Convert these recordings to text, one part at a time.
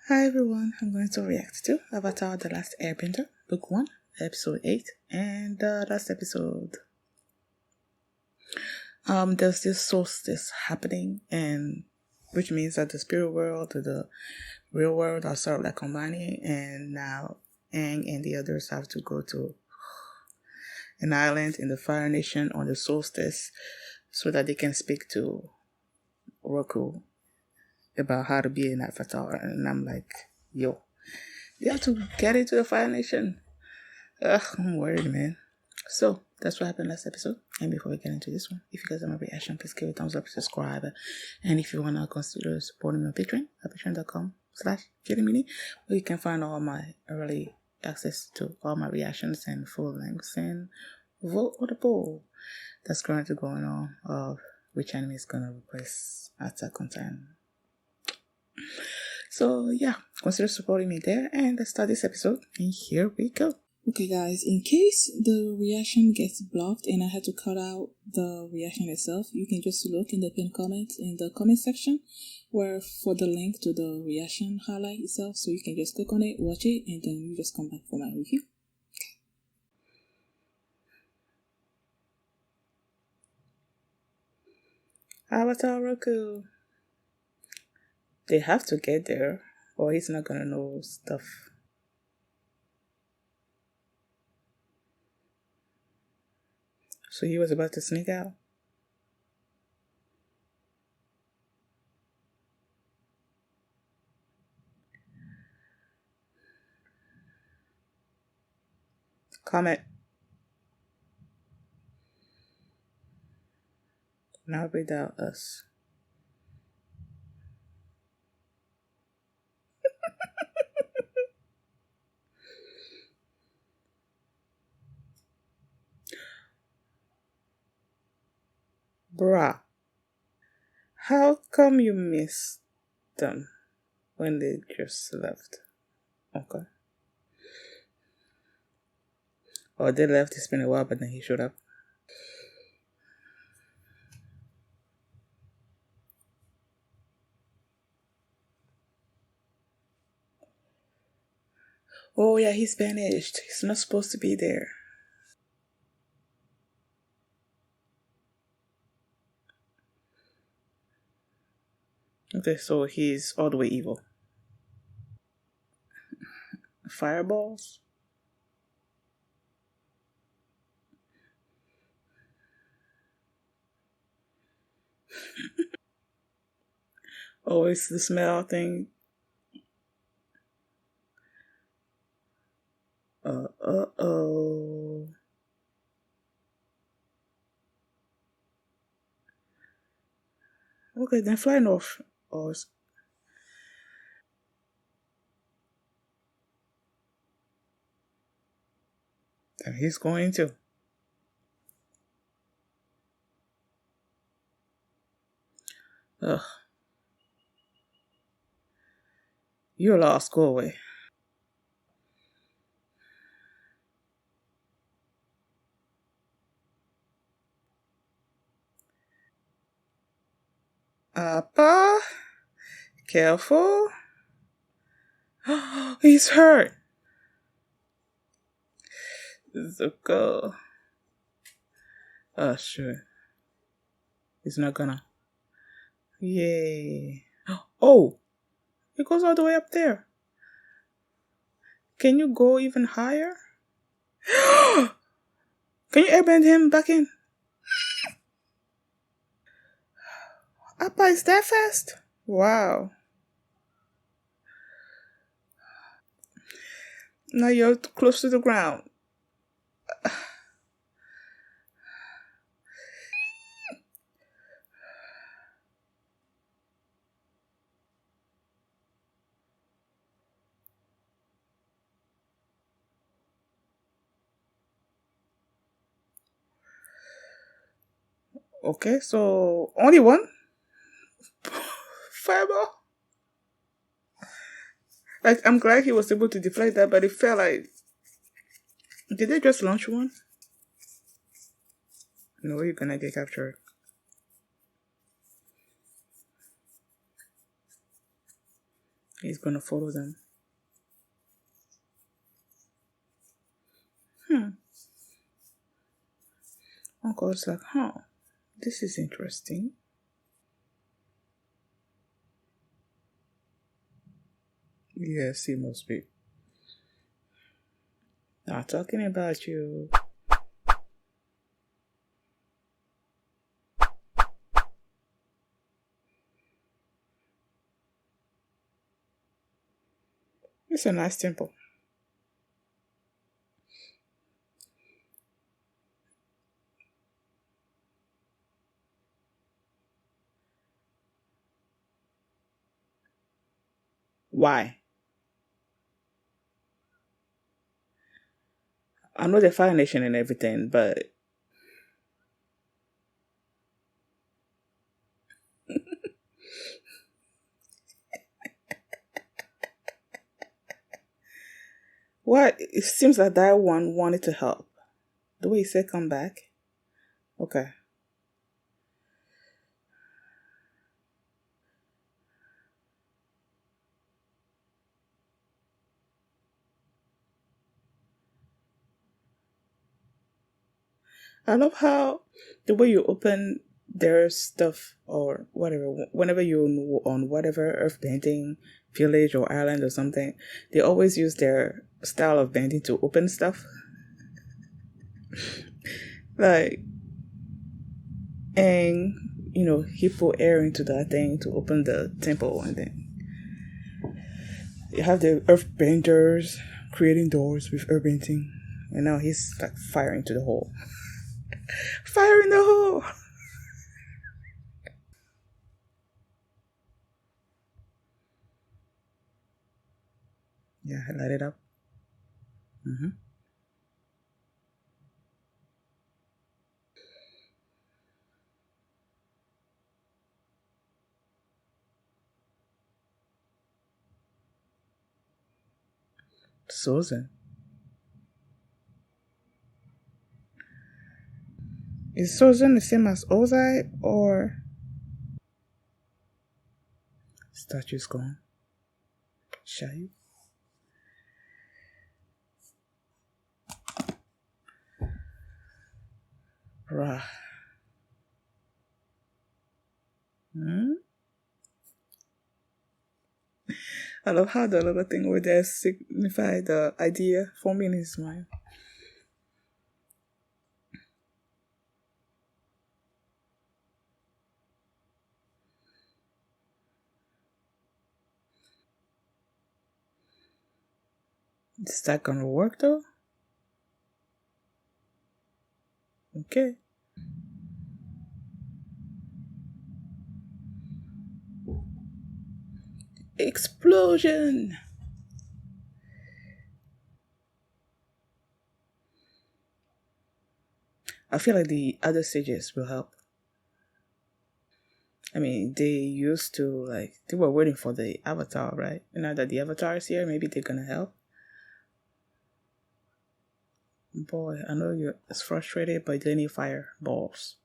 Hi everyone, I'm going to react to Avatar The Last Airbender, Book 1, Episode 8, and the last episode. There's this solstice happening, and which means that the spirit world and the real world are sort of like combining, and now Aang and the others have to go to an island in the Fire Nation on the solstice so that they can speak to Roku about how to be an avatar. And I'm like, yo, they have to get into the Fire Nation. Ugh, I'm worried, man. So that's what happened last episode. And before we get into this one, if you guys have my reaction, please give it a thumbs up, subscribe, and if you wanna consider supporting me on Patreon at patreon.com/JDMini, where you can find all my early access to all my reactions and full lengths and vote for the poll that's currently going on of which anime is gonna replace Attack on Titan. So yeah, consider supporting me there, and let's start this episode. And here we go. Okay guys, in case the reaction gets blocked and I had to cut out the reaction itself, you can just look in the pinned comment in the comment section where for the link to the reaction highlight itself, so you can just click on it, watch it, and then you just come back for my review. Avatar Roku. They have to get there or he's not gonna know stuff. So he was about to sneak out. Comment. Now without us. Bruh. How come you missed them when they just left? Okay. Or they left, it's been a while, but then he showed up. Oh yeah, he's banished. He's not supposed to be there. Okay, so he's all the way evil. Fireballs? Oh, it's the smell thing. Uh-oh. Okay, then fly north. Or and he's going to. Ugh. You're lost. Go away. Appa, careful. He's hurt. Zuko. Oh, sure. He's not gonna. Yay. Oh, it goes all the way up there. Can you go even higher? Can you airbend him back in? Appa, is that fast? Wow. Now you're close to the ground. Okay, so only one? Fireball? Like, I'm glad he was able to deflect that, but it felt like... Did they just launch one? No, you're gonna get captured. He's gonna follow them. Uncle's like, huh, this is interesting. Yes, he must be. Not talking about you. It's a nice temple. Why? I know the Fire Nation and everything, but what? It seems like that one wanted to help. The way he said come back. Okay. I love how the way you open their stuff or whatever, whenever you're on whatever earth bending village or island or something, they always use their style of bending to open stuff. Like, and he put air into that thing to open the temple, and then you have the earth benders creating doors with earth bending, and now he's like firing to the hole. Fire in the hole! Yeah, light it up. Mm-hmm. Susan. Is Susan the same as Ozai or statue's gone? Shall Rah. Hmm? I love how the little thing over there signify the idea forming in his mind. Is that gonna work though? Okay. Explosion! I feel like the other sages will help. I mean, they used to, like, they were waiting for the avatar, right? Now that the avatar is here, maybe they're gonna help. Boy, I know you're as frustrated, but they need fireballs.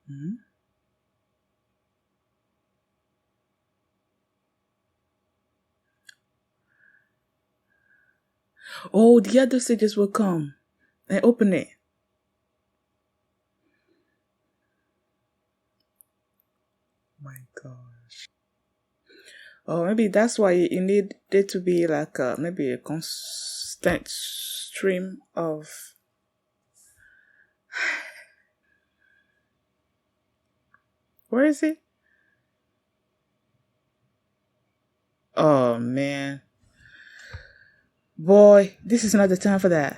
Hmm? Oh, the other sages will come and open it. My gosh. Oh, maybe that's why you need it to be like maybe a constant stream of. Where is it? Oh man. Boy, this is not the time for that.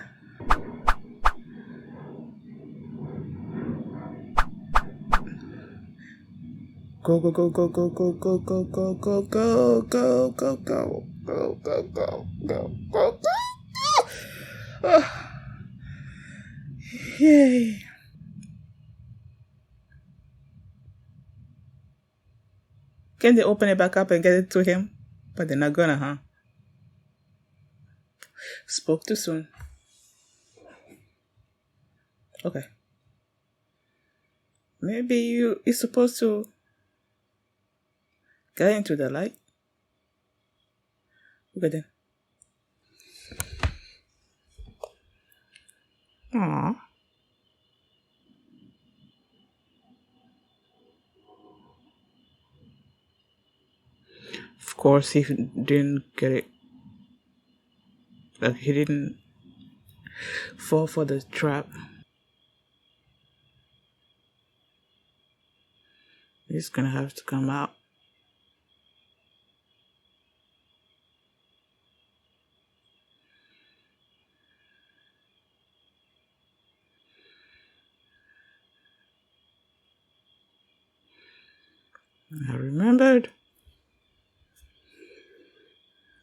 Go go go go go go go go go go go go go go go go go go go go. Yay. Can they open it back up and get it to him? But they're not gonna, huh? Spoke too soon. Okay. Maybe you're supposed to get into the light. Look at them. Aww. Of course, he didn't get it. Like, he didn't fall for the trap. He's gonna have to come out. I remembered.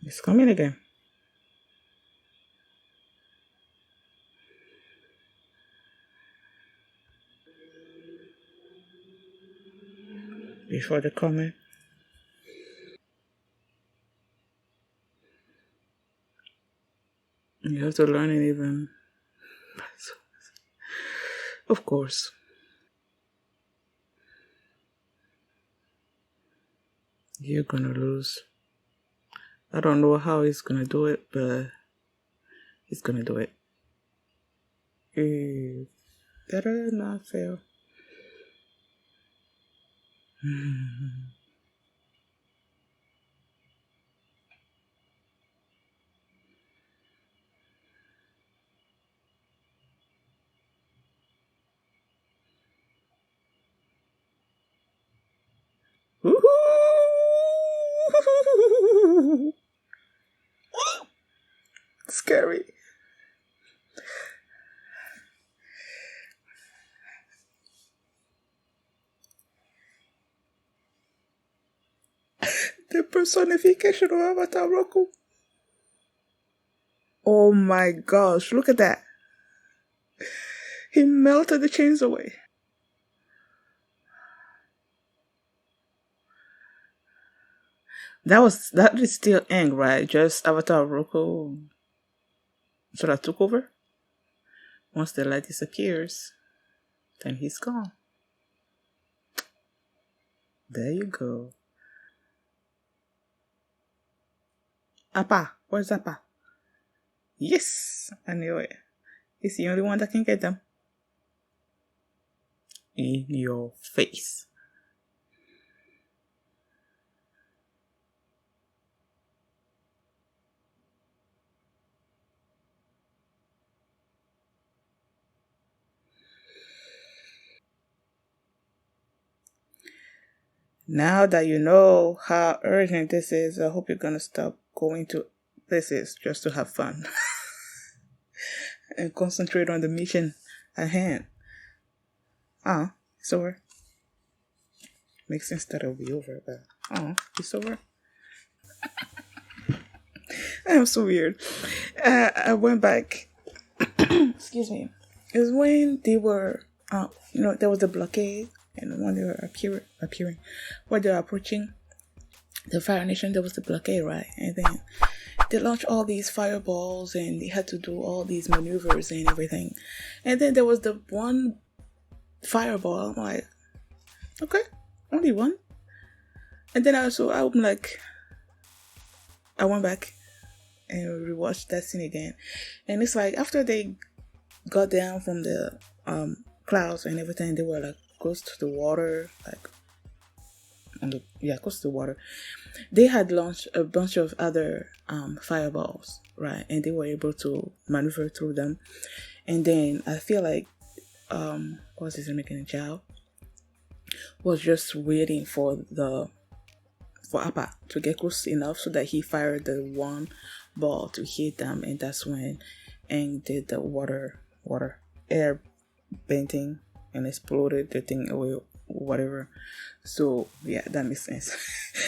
It's coming again. Before the comment. You have to learn it even. Of course. You're gonna lose. I don't know how he's gonna do it, but he's gonna do it. He better not fail. Scary. The personification of Avatar Roku. Oh my gosh, look at that. He melted the chains away. That is still Aang, right? Just Avatar Roku sort of took over. Once the light disappears, then he's gone. There you go. Appa, where's Appa? Yes, I knew it. He's the only one that can get them. In your face. Now that you know how urgent this is, I hope you're gonna stop going to places just to have fun. And concentrate on the mission at hand. It's over. Makes sense that it'll be over, but it's over. I am so weird. I went back. Excuse me. It was when they were, there was a blockade, and when they were appearing, when they were approaching the Fire Nation, there was the blockade, right? And then they launched all these fireballs, and they had to do all these maneuvers and everything. And then there was the one fireball. I'm like, okay, only one. And then I'm like, I went back and rewatched that scene again, and it's like after they got down from the clouds and everything, they were like close to the water, like close to the water. They had launched a bunch of other fireballs, right? And they were able to maneuver through them. And then I feel like what's his name again, Chow, was just waiting for Appa to get close enough so that he fired the one ball to hit them, and that's when Aang did the water air bending and exploded the thing away, whatever. So yeah, that makes sense.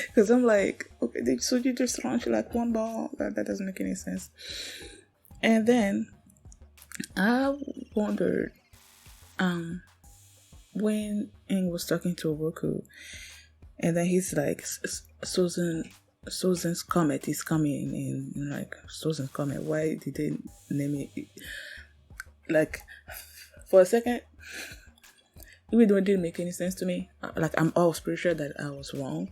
Because I'm like, okay, so you just launched like one ball? That doesn't make any sense. And then I wondered, when Aang was talking to Roku, and then he's like, Susan's comet is coming, and like, Susan's comet, why did they name it? Like, for a second, even though it didn't make any sense to me. Like, I'm always pretty sure that I was wrong.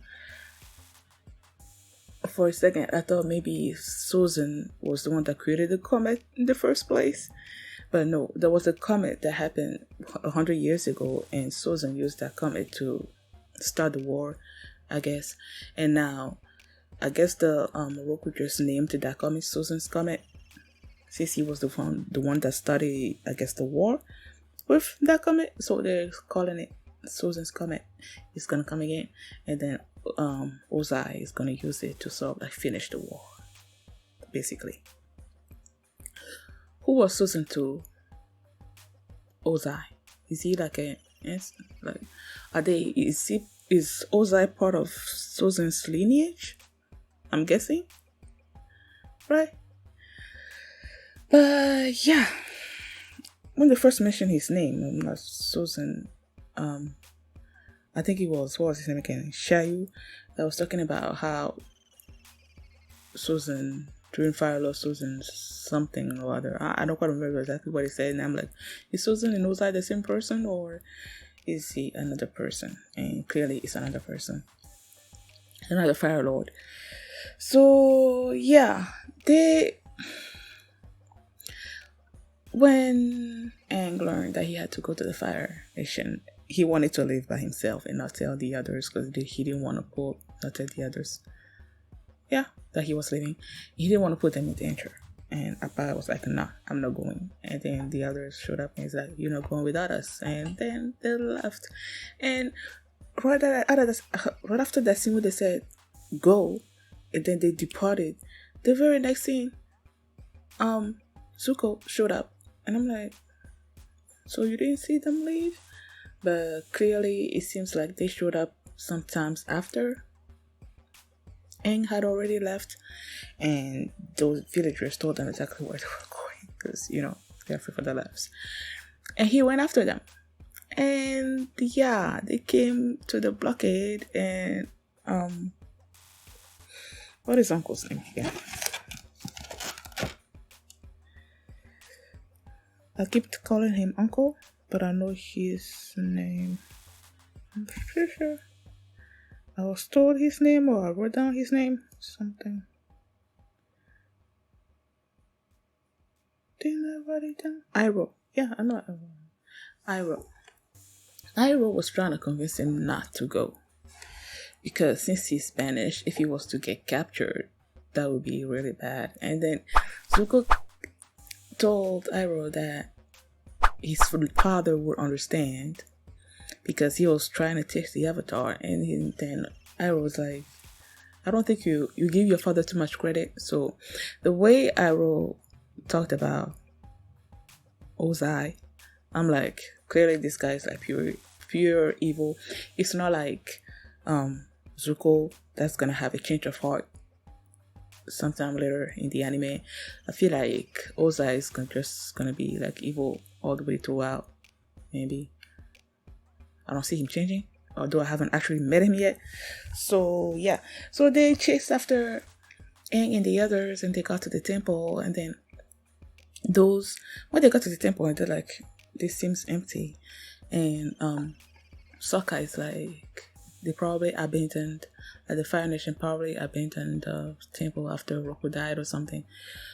For a second, I thought maybe Susan was the one that created the comet in the first place. But no, there was a comet that happened 100 years ago, and Susan used that comet to start the war, I guess. And now, I guess the Roku just named that comet Susan's comet, since he was the one that started, I guess, the war with that comet. So they're calling it Susan's comet. It's gonna come again, and then Ozai is gonna use it to sort of like finish the war, basically. Who was Susan to Ozai? Is he like is Ozai part of Susan's lineage? I'm guessing, right? But yeah, when they first mentioned his name, Susan, I think it was, what was his name again? Shayu. I was talking about how Susan, during Fire Lord Susan something or other. I don't quite remember exactly what he said, and I'm like, is Susan and Ozai the same person, or is he another person? And clearly it's another person. Another Fire Lord. So yeah, when Aang learned that he had to go to the Fire Nation, he wanted to live by himself and not tell the others, because he didn't want to not tell the others, that he was leaving. He didn't want to put them in danger. And Appa was like, nah, I'm not going. And then the others showed up and he's like, you're not going without us. And then they left. And right after that scene where they said, go, and then they departed, the very next scene, Zuko showed up. And I'm like, so you didn't see them leave? But clearly it seems like they showed up sometimes after Aang had already left, and those villagers told them exactly where they were going, because they're afraid for their lives. And he went after them, and yeah, they came to the blockade. And what is Uncle's name again? I keep calling him Uncle, but I know his name. I'm pretty sure I was told his name, or I wrote down his name. Something. Didn't I write it down? Iroh. Yeah, I know Iroh. Iroh was trying to convince him not to go, because since he's Spanish, if he was to get captured, that would be really bad. And then Zuko told Iroh that his father would understand, because he was trying to teach the Avatar. And then Iroh was like, I don't think you give your father too much credit. So the way Iroh talked about Ozai, I'm like, clearly this guy is like pure evil. It's not like Zuko that's gonna have a change of heart sometime later in the anime. I feel like Ozai is just gonna be like evil all the way throughout. Maybe I don't see him changing, although I haven't actually met him yet. So yeah, so they chased after Aang and the others, and they got to the temple. And then when they got to the temple, and they're like, this seems empty. And Sokka is like, they probably abandoned, the Fire Nation probably abandoned the temple after Roku died or something.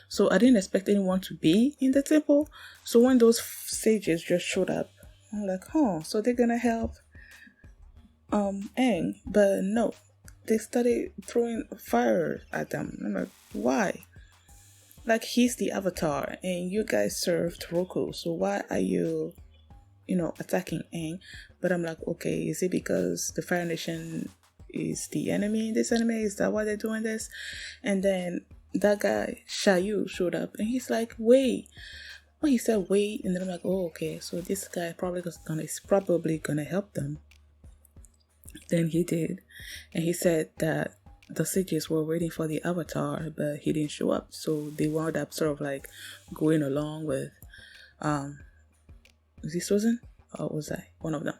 So I didn't expect anyone to be in the temple. So when those sages just showed up, I'm like, so they're gonna help Aang. But no, they started throwing fire at them. I'm like, why? Like, he's the Avatar and you guys served Roku, so why are you attacking Aang? But I'm like, okay, is it because the Fire Nation is the enemy in this anime? Is that why they're doing this? And then that guy Shayu showed up, and he's like, wait. Well, he said wait, and then I'm like, oh, okay, so this guy is probably gonna help them. Then he did, and he said that the sages were waiting for the Avatar, but he didn't show up, so they wound up sort of like going along with was it Susan or was I one of them?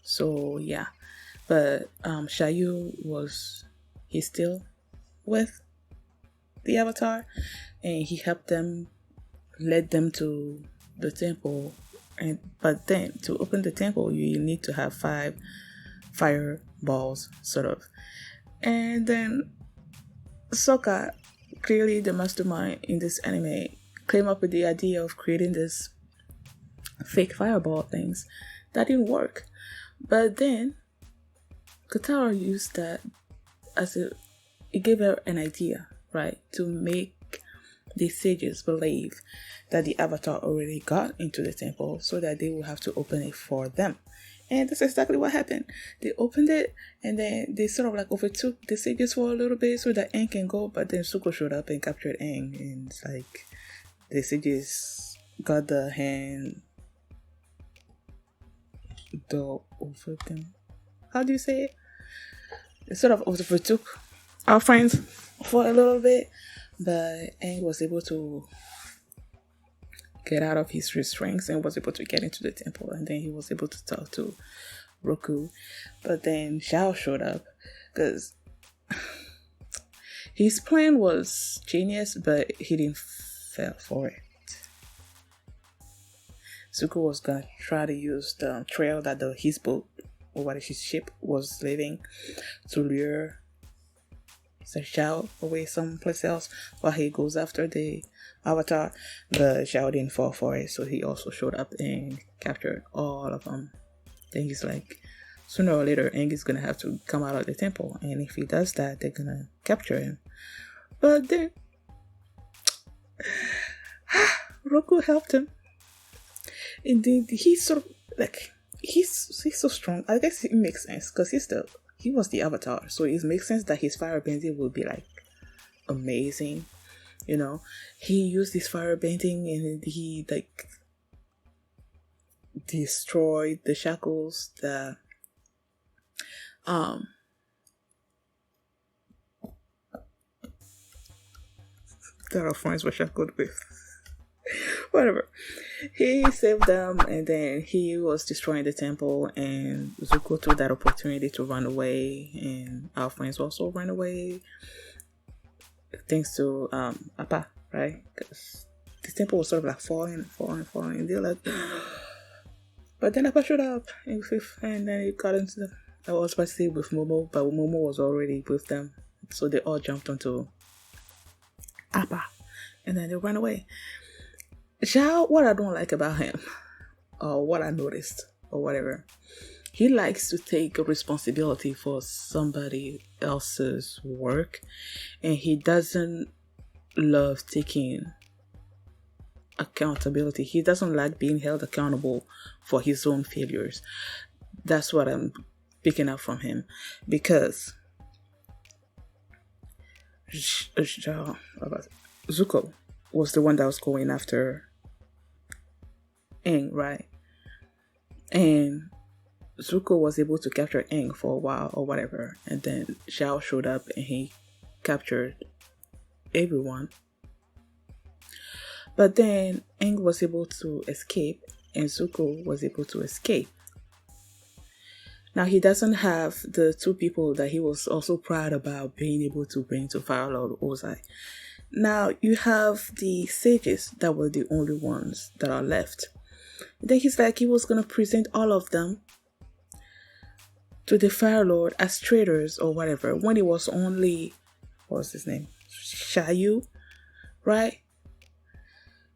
So yeah, but Shayu he's still with the Avatar, and he helped them, led them to the temple But then to open the temple, you need to have 5 fireballs, sort of. And then Sokka, clearly the mastermind in this anime, came up with the idea of creating this fake fireball things. That didn't work. But then Katara used that as it gave her an idea, right? To make the sages believe that the Avatar already got into the temple so that they will have to open it for them. And that's exactly what happened. They opened it and then they sort of like overtook the sages for a little bit so that Aang can go, but then Zuko showed up and captured Aang, and it's like the sages got the hand over them. How do you say it? They sort of overtook our friends for a little bit, but Aang was able to get out of his restraints and was able to get into the temple, and then he was able to talk to Roku. But then Zhao showed up because his plan was genius, but he didn't fall for it. Zuko was gonna try to use the trail that his boat, or what his ship, was leaving to lure Zhao away someplace else while he goes after the Avatar, but Zhao didn't fall for it, so he also showed up and captured all of them. Then he's like, sooner or later, Aang is gonna have to come out of the temple, and if he does that, they're gonna capture him. But then Roku helped him. Indeed, he's sort of like he's so strong. I guess it makes sense because he was the Avatar, so it makes sense that his firebending will be like amazing. You know, he used his firebending and he like destroyed the shackles that our friends were shackled with. Whatever. He saved them, and then he was destroying the temple, and Zuko took that opportunity to run away, and our friends also ran away. Thanks to Appa, right? Because the temple was sort of like falling. And they're like, but then Appa showed up in fifth, and then he got into the. I was about to say with Momo, but Momo was already with them, so they all jumped onto Appa, and then they ran away. Zhao, what I don't like about him, or what I noticed, or whatever, he likes to take responsibility for somebody else's work, and he doesn't love taking accountability. He doesn't like being held accountable for his own failures. That's what I'm picking up from him, because Zuko was the one that was going after Aang, right? And Zuko was able to capture Aang for a while or whatever, and then Zhao showed up and he captured everyone. But then Aang was able to escape and Zuko was able to escape. Now he doesn't have the 2 people that he was also proud about being able to bring to Fire Lord Ozai. Now you have the sages that were the only ones that are left. Then he's like he was going to present all of them to the Fire Lord as traitors or whatever, when it was only, what was his name? Shayu, right?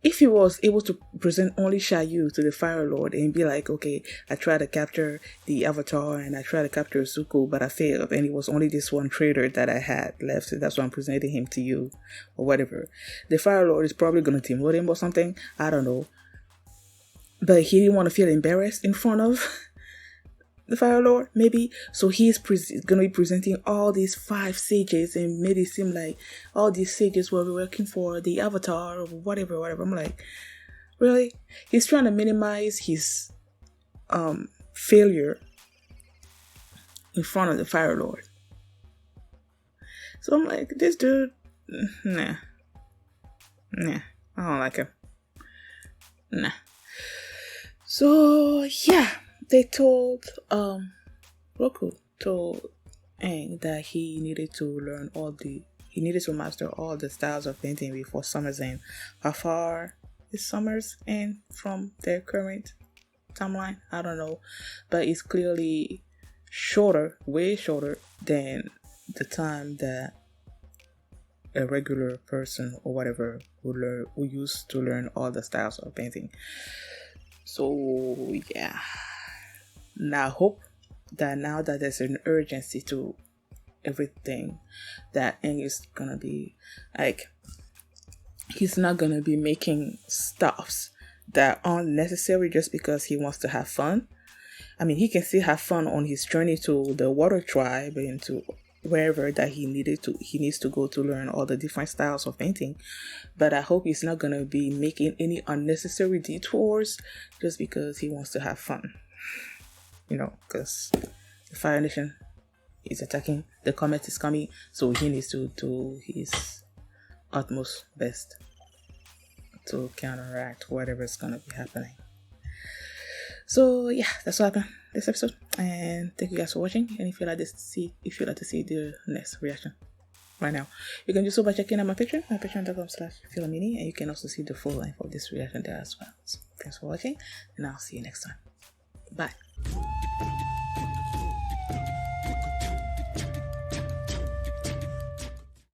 If he was able to present only Shayu to the Fire Lord and be like, okay, I tried to capture the Avatar and I tried to capture Zuko, but I failed, and it was only this one traitor that I had left, so that's why I'm presenting him to you, or whatever. The Fire Lord is probably going to team with him or something, I don't know. But he didn't want to feel embarrassed in front of the Fire Lord, maybe. So he's going to be presenting all these 5 sages and made it seem like all these sages were working for the Avatar or whatever. I'm like, really? He's trying to minimize his failure in front of the Fire Lord. So I'm like, this dude, nah, I don't like him. Nah. So yeah, they told Roku told Aang that he needed to master all the styles of painting before summer's end. How far is summer's end from their current timeline. I don't know, but it's clearly shorter, way shorter than the time that a regular person or whatever who used to learn all the styles of painting. So yeah, now I hope that now that there's an urgency to everything, that Eng is gonna be like, he's not gonna be making stuffs that aren't necessary just because he wants to have fun. I mean, he can still have fun on his journey to the water tribe and to wherever that he needs to go to learn all the different styles of painting. But I hope he's not gonna be making any unnecessary detours just because he wants to have fun. You know, because the Fire Nation is attacking, the comet is coming, so he needs to do his utmost best to counteract whatever is gonna be happening. So yeah, that's what happened this episode, and thank you guys for watching. And if you'd like to see the next reaction right now, you can do so by checking out my Patreon, patreon.com/Philomini, and you can also see the full length of this reaction there as well. So thanks for watching, and I'll see you next time. Bye.